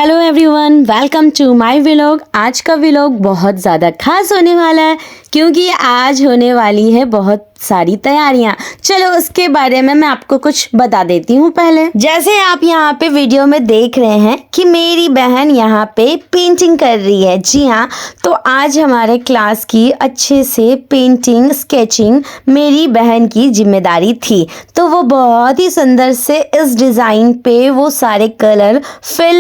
Hello everyone, welcome to my vlog. आज का vlog बहुत ज़्यादा खास होने वाला है क्योंकि आज होने वाली है बहुत सारी तैयारियां। चलो उसके बारे में मैं आपको कुछ बता देती हूँ। पहले जैसे आप यहाँ पे वीडियो में देख रहे हैं कि मेरी बहन यहाँ पे पेंटिंग कर रही है। जी हाँ, तो आज हमारे क्लास की अच्छे से पेंटिंग स्केचिंग मेरी बहन की जिम्मेदारी थी। तो वो बहुत ही सुंदर से इस डिज़ाइन पे वो सारे कलर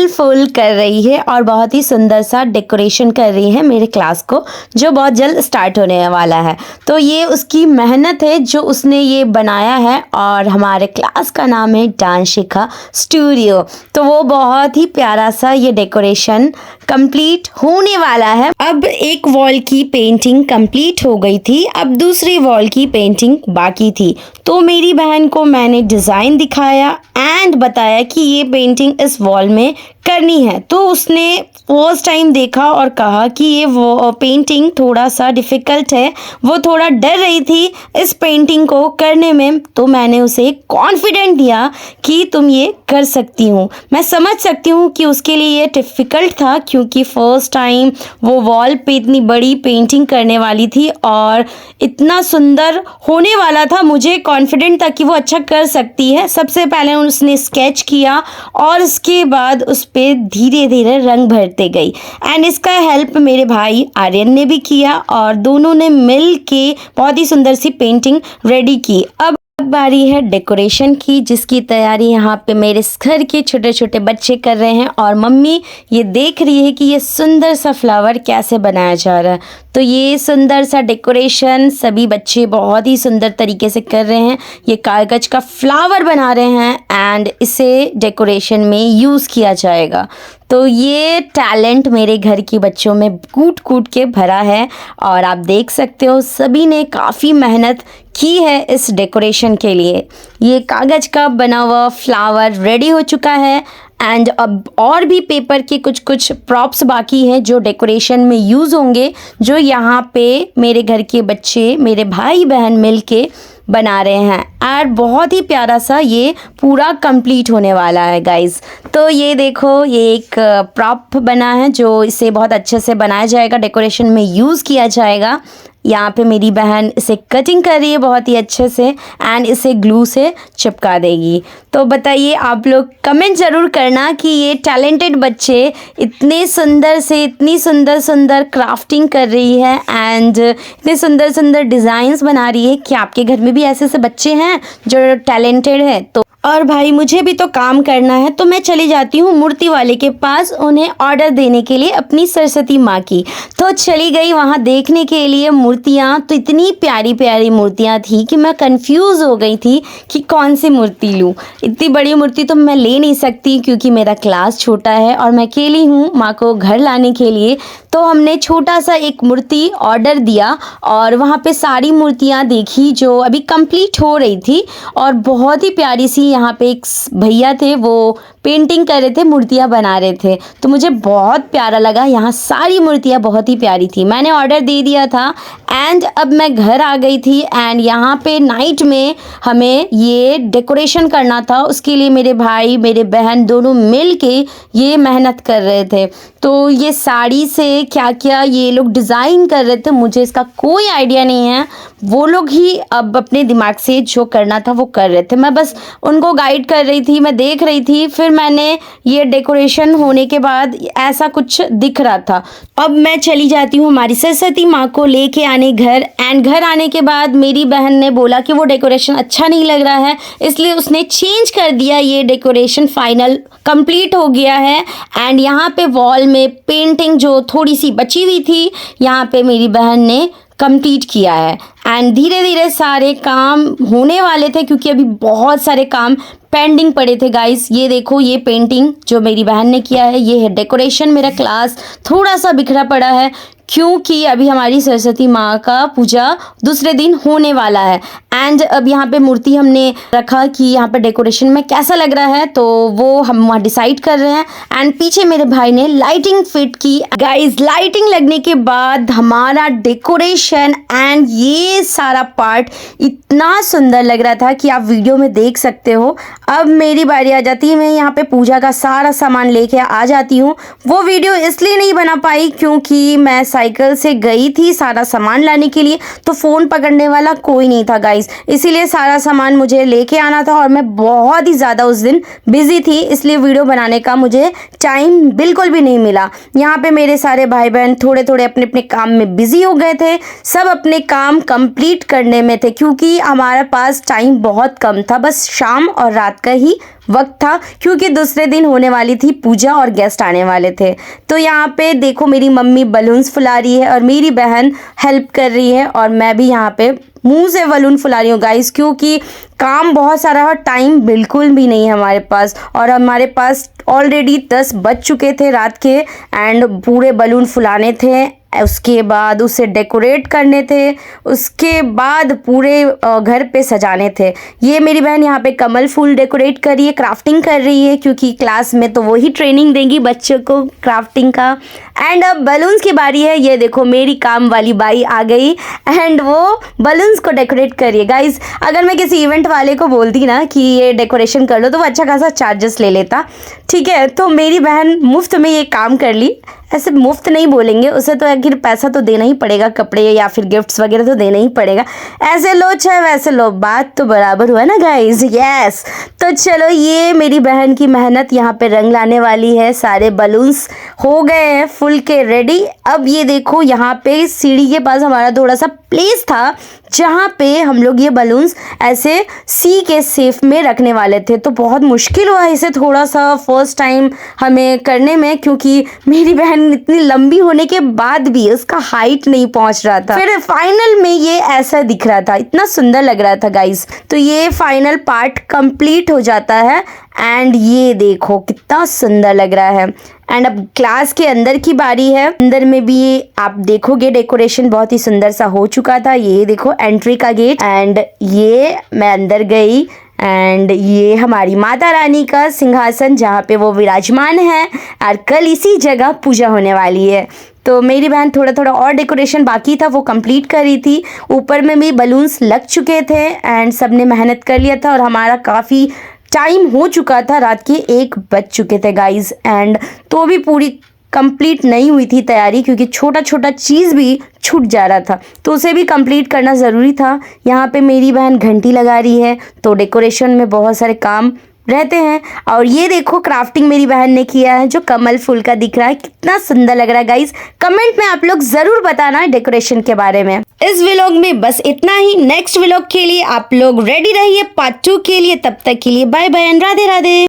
फुल कर रही है और बहुत ही सुंदर सा डेकोरेशन कर रही है मेरे क्लास को, जो बहुत जल्द स्टार्ट होने वाला है। तो ये उसकी मेहनत है जो उसने ये बनाया है और हमारे क्लास का नाम है डांस शिखा स्टूडियो। तो वो बहुत ही प्यारा सा ये डेकोरेशन कंप्लीट होने वाला है। अब एक वॉल की पेंटिंग कंप्लीट हो गई थी, अब दूसरी वॉल की पेंटिंग बाकी थी। तो मेरी बहन को मैंने डिज़ाइन दिखाया एंड बताया कि ये पेंटिंग इस वॉल में करनी है। तो उसने फर्स्ट टाइम देखा और कहा कि ये वो पेंटिंग थोड़ा सा डिफ़िकल्ट है, वो थोड़ा डर रही थी इस पेंटिंग को करने में। तो मैंने उसे कॉन्फिडेंट दिया कि तुम ये कर सकती हूँ। मैं समझ सकती हूँ कि उसके लिए ये डिफ़िकल्ट था क्योंकि फ़र्स्ट टाइम वो वॉल पे इतनी बड़ी पेंटिंग करने वाली थी और इतना सुंदर होने वाला था। मुझे कॉन्फिडेंट था कि वो अच्छा कर सकती है। सबसे पहले उसने स्केच किया और उसके बाद उस पे धीरे धीरे रंग भरते गई एंड इसका हेल्प मेरे भाई आर्यन ने भी किया और दोनों ने मिल के बहुत ही सुंदर सी पेंटिंग रेडी की। अब बारी है डेकोरेशन की, जिसकी तैयारी यहाँ पे मेरे घर के छोटे छोटे बच्चे कर रहे हैं और मम्मी ये देख रही है कि ये सुंदर सा फ्लावर कैसे बनाया जा रहा है। तो ये सुंदर सा डेकोरेशन सभी बच्चे बहुत ही सुंदर तरीके से कर रहे हैं। ये कागज का फ्लावर बना रहे हैं एंड इसे डेकोरेशन में यूज़ किया जाएगा। तो ये टैलेंट मेरे घर के बच्चों में कूट कूट के भरा है और आप देख सकते हो सभी ने काफ़ी मेहनत की है इस डेकोरेशन के लिए। ये कागज़ का बना हुआ फ्लावर रेडी हो चुका है एंड अब और भी पेपर के कुछ कुछ प्रॉप्स बाकी हैं जो डेकोरेशन में यूज़ होंगे, जो यहाँ पे मेरे घर के बच्चे मेरे भाई बहन मिलके बना रहे हैं और बहुत ही प्यारा सा ये पूरा कंप्लीट होने वाला है गाइस। तो ये देखो, ये एक प्रॉप बना है जो इसे बहुत अच्छे से बनाया जाएगा, डेकोरेशन में यूज़ किया जाएगा। यहाँ पे मेरी बहन इसे कटिंग कर रही है बहुत ही अच्छे से एंड इसे ग्लू से चिपका देगी। तो बताइए आप लोग कमेंट ज़रूर करना कि ये टैलेंटेड बच्चे इतने सुंदर से इतनी सुंदर क्राफ्टिंग कर रही है एंड इतने सुंदर डिज़ाइंस बना रही है। कि आपके घर में भी ऐसे ऐसे बच्चे हैं जो टैलेंटेड हैं? तो और भाई मुझे भी तो काम करना है, तो मैं चली जाती हूँ मूर्ति वाले के पास उन्हें ऑर्डर देने के लिए अपनी सरस्वती माँ की। तो चली गई वहाँ देखने के लिए मूर्तियाँ। तो इतनी प्यारी प्यारी मूर्तियाँ थी कि मैं कंफ्यूज हो गई थी कि कौन सी मूर्ति लूँ। इतनी बड़ी मूर्ति तो मैं ले नहीं सकती क्योंकि मेरा क्लास छोटा है और मैं अकेली हूँ माँ को घर लाने के लिए। तो हमने छोटा सा एक मूर्ति ऑर्डर दिया और वहाँ पे सारी मूर्तियाँ देखी जो अभी कंप्लीट हो रही थी और बहुत ही प्यारी सी यहाँ पे एक भैया थे, वो पेंटिंग कर रहे थे, मूर्तियाँ बना रहे थे। तो मुझे बहुत प्यारा लगा, यहाँ सारी मूर्तियाँ बहुत ही प्यारी थी। मैंने ऑर्डर दे दिया था एंड अब मैं घर आ गई थी एंड यहाँ पे नाइट में हमें ये डेकोरेशन करना था। उसके लिए मेरे भाई मेरे बहन दोनों मिल के ये मेहनत कर रहे थे। तो ये साड़ी से क्या क्या ये लोग डिज़ाइन कर रहे थे, मुझे इसका कोई आइडिया नहीं है। वो लोग ही अब अपने दिमाग से जो करना था वो कर रहे थे, मैं बस उनको गाइड कर रही थी, मैं देख रही थी। फिर मैंने ये डेकोरेशन होने के बाद ऐसा कुछ दिख रहा था। अब मैं चली जाती हूँ हमारी सरस्वती माँ को लेके आने घर एंड घर आने के बाद मेरी बहन ने बोला कि वो डेकोरेशन अच्छा नहीं लग रहा है, इसलिए उसने चेंज कर दिया। ये डेकोरेशन फाइनल कंप्लीट हो गया है एंड यहाँ पे वॉल में पेंटिंग जो थोड़ी सी बची हुई थी यहाँ पे मेरी बहन ने कंप्लीट किया है एंड धीरे धीरे सारे काम होने वाले थे क्योंकि अभी बहुत सारे काम पेंडिंग पड़े थे गाइस। ये देखो, ये पेंटिंग जो मेरी बहन ने किया है, ये है डेकोरेशन। मेरा क्लास थोड़ा सा बिखरा पड़ा है क्योंकि अभी हमारी सरस्वती माँ का पूजा दूसरे दिन होने वाला है। एंड अब यहाँ पे मूर्ति हमने रखा कि यहाँ पे डेकोरेशन में कैसा लग रहा है, तो वो हम वहाँ डिसाइड कर रहे हैं। एंड पीछे मेरे भाई ने लाइटिंग फिट की। गाइस, लाइटिंग लगने के बाद हमारा डेकोरेशन एंड ये सारा पार्ट इतना सुंदर लग रहा था कि आप वीडियो में देख सकते हो। अब मेरी बारी आ जाती है, मैं यहाँ पे पूजा का सारा सामान लेके आ जाती हूँ। वो वीडियो इसलिए नहीं बना पाई क्योंकि मैं साइकिल से गई थी सारा सामान लाने के लिए, तो फ़ोन पकड़ने वाला कोई नहीं था गाइस, इसीलिए सारा सामान मुझे लेके आना था और मैं बहुत ही ज़्यादा उस दिन बिजी थी, इसलिए वीडियो बनाने का मुझे टाइम बिल्कुल भी नहीं मिला। यहाँ पे मेरे सारे भाई बहन थोड़े थोड़े अपने अपने काम में बिजी हो गए थे, सब अपने काम कंप्लीट करने में थे क्योंकि हमारे पास टाइम बहुत कम था, बस शाम और रात का ही वक्त था क्योंकि दूसरे दिन होने वाली थी पूजा और गेस्ट आने वाले थे। तो यहाँ पे देखो मेरी मम्मी बलून्स फुला रही है और मेरी बहन हेल्प कर रही है और मैं भी यहाँ पे मुंह से बलून फुला रही हूँ गाइस, क्योंकि काम बहुत सारा और टाइम बिल्कुल भी नहीं है हमारे पास। और हमारे पास ऑलरेडी 10 बज चुके थे रात के एंड पूरे बलून फुलाने थे, उसके बाद उसे डेकोरेट करने थे, उसके बाद पूरे घर पे सजाने थे। ये मेरी बहन यहाँ पे कमल फूल डेकोरेट कर रही है, क्राफ्टिंग कर रही है क्योंकि क्लास में तो वही ट्रेनिंग देंगी बच्चों को क्राफ्टिंग का। एंड अब बलून्स की बारी है। ये देखो मेरी काम वाली बाई आ गई एंड वो बलून्स को डेकोरेट कर रही है। गाइज, अगर मैं किसी इवेंट वाले को बोलती ना कि ये डेकोरेशन कर लो तो वो अच्छा खासा चार्जेस ले लेता, ठीक है। तो मेरी बहन मुफ्त में ये काम कर ली। ऐसे मुफ्त नहीं बोलेंगे, उसे तो आखिर पैसा तो देना ही पड़ेगा, कपड़े या फिर गिफ्ट्स वगैरह तो देना ही पड़ेगा। ऐसे लो चाहे वैसे लो, बात तो बराबर हुआ ना गाइज। यस, तो चलो ये मेरी बहन की मेहनत यहाँ पे रंग लाने वाली है। सारे बलून्स हो गए हैं फुल के रेडी। अब ये देखो यहाँ पे सीढ़ी के पास हमारा थोड़ा सा प्लेस था जहाँ पे हम लोग ये बलून्स ऐसे सी के शेप में रखने वाले थे, तो बहुत मुश्किल हुआ इसे थोड़ा सा फर्स्ट टाइम हमें करने में क्योंकि मेरी बहन इतनी लंबी होने के बाद भी उसका हाइट नहीं पहुंच रहा था। फिर फाइनल में ये ऐसा दिख रहा था, इतना सुंदर लग रहा था गाइस। तो ये फाइनल पार्ट कंप्लीट हो जाता है एंड ये देखो कितना सुंदर लग रहा है। एंड अब क्लास के अंदर की बारी है। अंदर में भी आप देखोगे डेकोरेशन बहुत ही सुंदर सा हो चुका था। ये देखो एंट्री का गेट एंड ये मैं अंदर गई एंड ये हमारी माता रानी का सिंहासन जहाँ पे वो विराजमान है और कल इसी जगह पूजा होने वाली है। तो मेरी बहन थोड़ा थोड़ा और डेकोरेशन बाकी था वो कंप्लीट कर रही थी। ऊपर में भी बलून्स लग चुके थे एंड सबने मेहनत कर लिया था और हमारा काफ़ी टाइम हो चुका था, रात के 1 बज चुके थे गाइज। एंड तो भी पूरी कंप्लीट नहीं हुई थी तैयारी क्योंकि छोटा छोटा चीज़ भी छूट जा रहा था, तो उसे भी कंप्लीट करना ज़रूरी था। यहाँ पे मेरी बहन घंटी लगा रही है, तो डेकोरेशन में बहुत सारे काम रहते हैं। और ये देखो क्राफ्टिंग मेरी बहन ने किया है जो कमल फूल का दिख रहा है, कितना सुंदर लग रहा है गाइज। कमेंट में आप लोग ज़रूर बताना डेकोरेशन के बारे में। इस व्लॉग में बस इतना ही। नेक्स्ट व्लॉग के लिए आप लोग रेडी रहिए पार्ट 2 के लिए। तब तक के लिए bye bye and Radhe Radhe.